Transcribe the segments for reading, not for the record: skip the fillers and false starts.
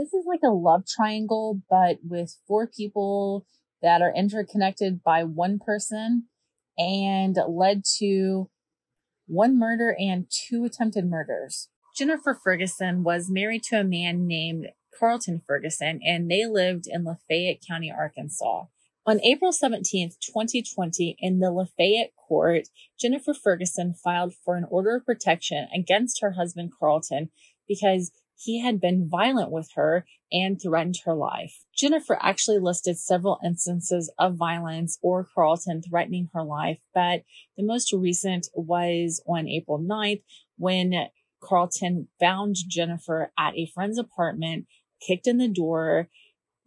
This is like a love triangle, but with four people that are interconnected by one person and led to one murder and two attempted murders. Jennifer Ferguson was married to a man named Carlton Ferguson, and they lived in Lafayette County, Arkansas. On April 17th, 2020, in the Lafayette court, Jennifer Ferguson filed for an order of protection against her husband Carlton because he had been violent with her and threatened her life. Jennifer actually listed several instances of violence or Carlton threatening her life, but the most recent was on April 9th when Carlton found Jennifer at a friend's apartment, kicked in the door,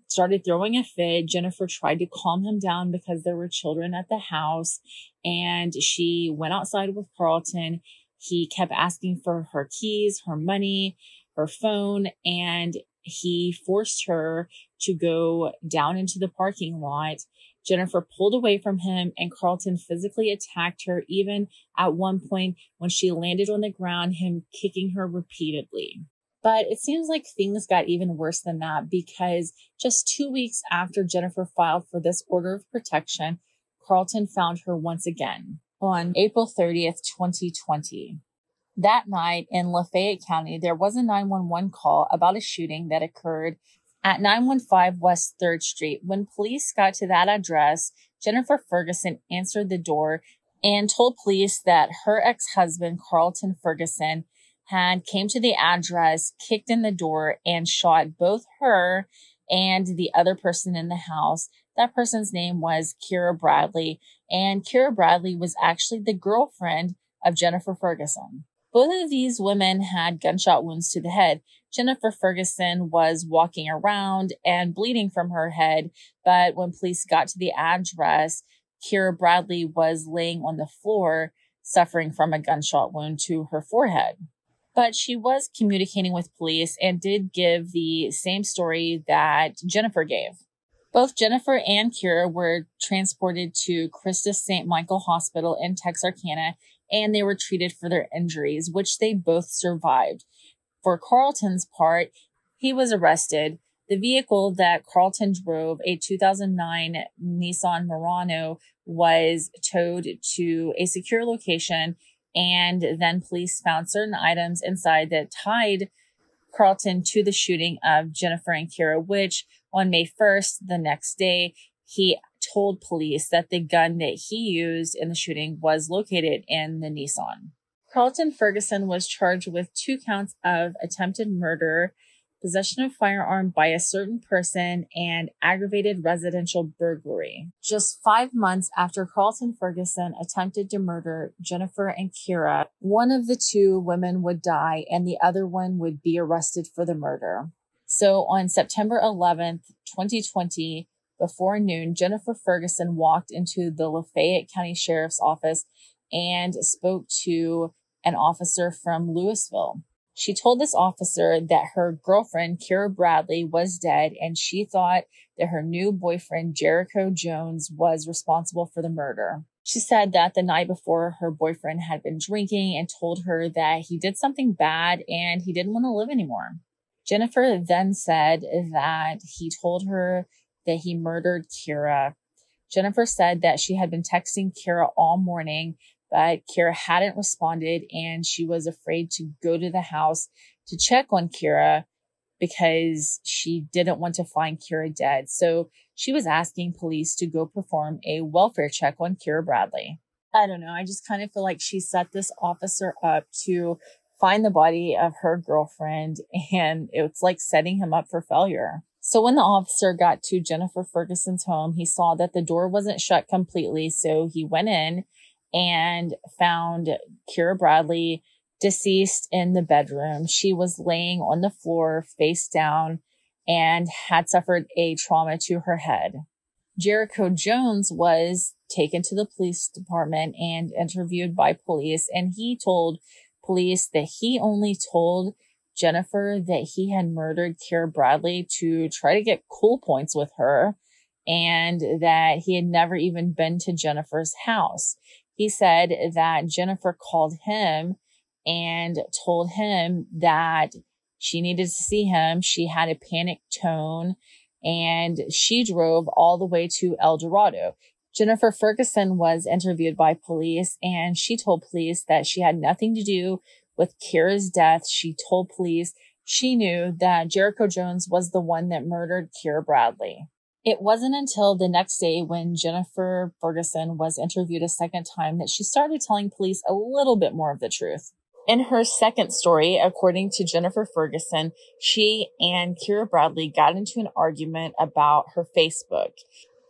started throwing a fit. Jennifer tried to calm him down because there were children at the house, and she went outside with Carlton. He kept asking for her keys, her money, her phone, and he forced her to go down into the parking lot. Jennifer pulled away from him, and Carlton physically attacked her, even at one point when she landed on the ground, him kicking her repeatedly. But it seems like things got even worse than that, because just 2 weeks after Jennifer filed for this order of protection, Carlton found her once again on April 30th, 2020. That night in Lafayette County, there was a 911 call about a shooting that occurred at 915 West 3rd Street. When police got to that address, Jennifer Ferguson answered the door and told police that her ex-husband, Carlton Ferguson, had came to the address, kicked in the door, and shot both her and the other person in the house. That person's name was Kira Bradley, and Kira Bradley was actually the girlfriend of Jennifer Ferguson. Both of these women had gunshot wounds to the head. Jennifer Ferguson was walking around and bleeding from her head, but when police got to the address, Kira Bradley was laying on the floor, suffering from a gunshot wound to her forehead. But she was communicating with police and did give the same story that Jennifer gave. Both Jennifer and Kira were transported to Christus St. Michael Hospital in Texarkana, and they were treated for their injuries, which they both survived. For Carlton's part, he was arrested. The vehicle that Carlton drove, a 2009 Nissan Murano, was towed to a secure location, and then police found certain items inside that tied Carlton to the shooting of Jennifer and Kira, which on May 1st, the next day, he told police that the gun that he used in the shooting was located in the Nissan. Carlton Ferguson was charged with 2 counts of attempted murder, possession of firearm by a certain person, and aggravated residential burglary. Just 5 months after Carlton Ferguson attempted to murder Jennifer and Kira, one of the two women would die and the other one would be arrested for the murder. So on September 11th, 2020, before noon, Jennifer Ferguson walked into the Lafayette County Sheriff's Office and spoke to an officer from Louisville. She told this officer that her girlfriend, Kira Bradley, was dead, and she thought that her new boyfriend, Jericho Jones, was responsible for the murder. She said that the night before, her boyfriend had been drinking and told her that he did something bad and he didn't want to live anymore. Jennifer then said that he told her that he murdered Kira. Jennifer said that she had been texting Kira all morning, but Kira hadn't responded, and she was afraid to go to the house to check on Kira because she didn't want to find Kira dead. So she was asking police to go perform a welfare check on Kira Bradley. I don't know. I just kind of feel like she set this officer up to find the body of her girlfriend, and it's like setting him up for failure. So when the officer got to Jennifer Ferguson's home, he saw that the door wasn't shut completely. So he went in and found Kira Bradley deceased in the bedroom. She was laying on the floor face down and had suffered a trauma to her head. Jericho Jones was taken to the police department and interviewed by police, and he told police that he only told Jennifer that he had murdered Kira Bradley to try to get cool points with her, and that he had never even been to Jennifer's house. He said that Jennifer called him and told him that She needed to see him. She had a panicked tone, and she drove all the way to El Dorado. Jennifer Ferguson was interviewed by police, and she told police that she had nothing to do with Kira's death. She told police she knew that Jericho Jones was the one that murdered Kira Bradley. It wasn't until the next day when Jennifer Ferguson was interviewed a second time that she started telling police a little bit more of the truth. In her second story, according to Jennifer Ferguson, she and Kira Bradley got into an argument about her Facebook.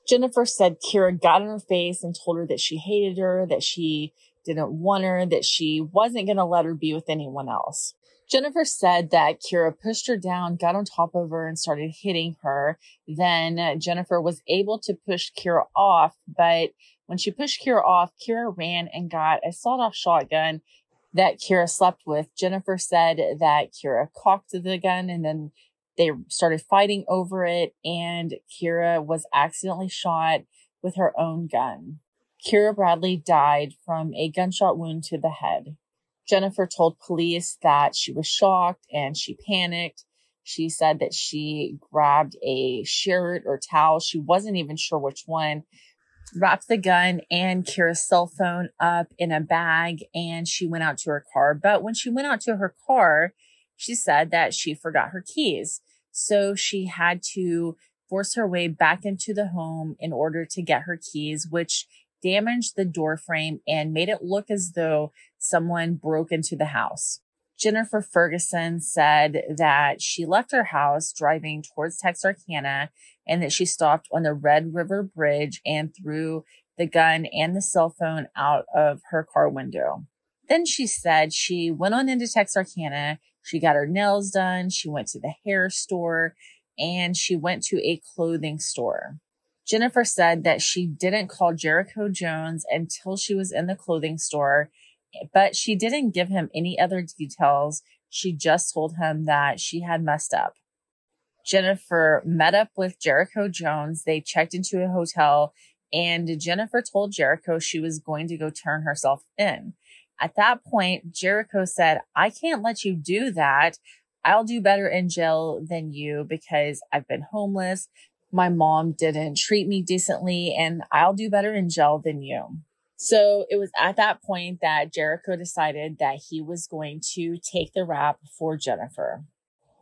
Jennifer said Kira got in her face and told her that she hated her, that she didn't want her, that she wasn't going to let her be with anyone else. Jennifer said that Kira pushed her down, got on top of her, and started hitting her. Then Jennifer was able to push Kira off, but when she pushed Kira off, Kira ran and got a sawed-off shotgun that Kira slept with. Jennifer said that Kira cocked the gun, and then they started fighting over it, and Kira was accidentally shot with her own gun. Kira Bradley died from a gunshot wound to the head. Jennifer told police that she was shocked and she panicked. She said that she grabbed a shirt or towel, she wasn't even sure which one, wrapped the gun and Kira's cell phone up in a bag, and she went out to her car. But when she went out to her car, she said that she forgot her keys. So she had to force her way back into the home in order to get her keys, which damaged the door frame and made it look as though someone broke into the house. Jennifer Ferguson said that she left her house driving towards Texarkana, and that she stopped on the Red River Bridge and threw the gun and the cell phone out of her car window. Then she said she went on into Texarkana, she got her nails done, she went to the hair store, and she went to a clothing store. Jennifer said that she didn't call Jericho Jones until she was in the clothing store, but she didn't give him any other details. She just told him that she had messed up. Jennifer met up with Jericho Jones. They checked into a hotel, and Jennifer told Jericho she was going to go turn herself in. At that point, Jericho said, "I can't let you do that. I'll do better in jail than you because I've been homeless. My mom didn't treat me decently, and I'll do better in jail than you." So it was at that point that Jericho decided that he was going to take the rap for Jennifer.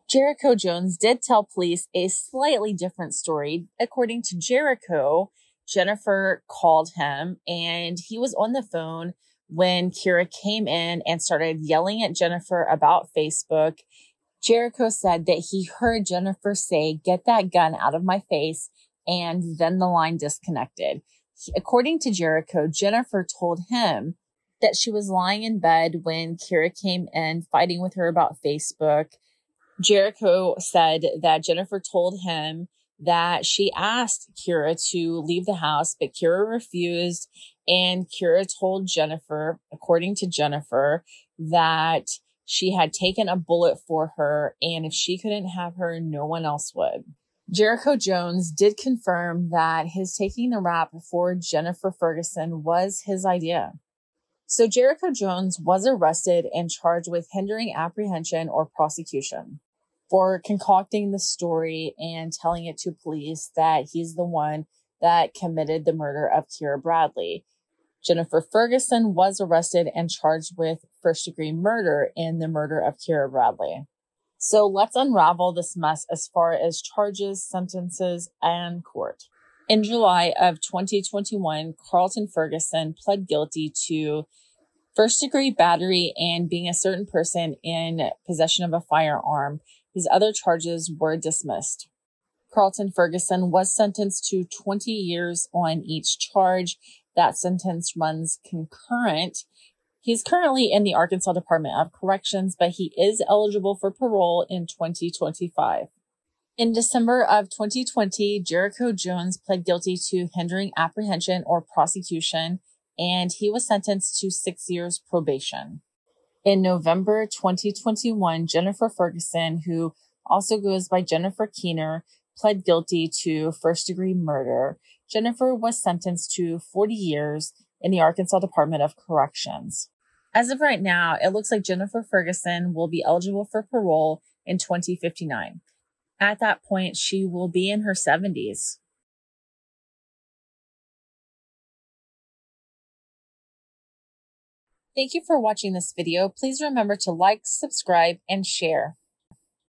Jericho Jones did tell police a slightly different story. According to Jericho, Jennifer called him and he was on the phone when Kira came in and started yelling at Jennifer about Facebook. Jericho said that he heard Jennifer say, "Get that gun out of my face," and then the line disconnected. According to Jericho, Jennifer told him that she was lying in bed when Kira came in fighting with her about Facebook. Jericho said that Jennifer told him that she asked Kira to leave the house, but Kira refused. And Kira told Jennifer, according to Jennifer, that she had taken a bullet for her, and if she couldn't have her, no one else would. Jericho Jones did confirm that his taking the rap for Jennifer Ferguson was his idea. So Jericho Jones was arrested and charged with hindering apprehension or prosecution for concocting the story and telling it to police that he's the one that committed the murder of Kira Bradley. Jennifer Ferguson was arrested and charged with first-degree murder in the murder of Kira Bradley. So let's unravel this mess as far as charges, sentences, and court. In July of 2021, Carlton Ferguson pled guilty to first-degree battery and being a certain person in possession of a firearm. His other charges were dismissed. Carlton Ferguson was sentenced to 20 years on each charge. That sentence runs concurrent. He's currently in the Arkansas Department of Corrections, but he is eligible for parole in 2025. In December of 2020, Jericho Jones pled guilty to hindering apprehension or prosecution, and he was sentenced to 6 years probation. In November 2021, Jennifer Ferguson, who also goes by Jennifer Keener, pled guilty to first-degree murder. Jennifer was sentenced to 40 years in the Arkansas Department of Corrections. As of right now, it looks like Jennifer Ferguson will be eligible for parole in 2059. At that point, she will be in her 70s. Thank you for watching this video. Please remember to like, subscribe, and share.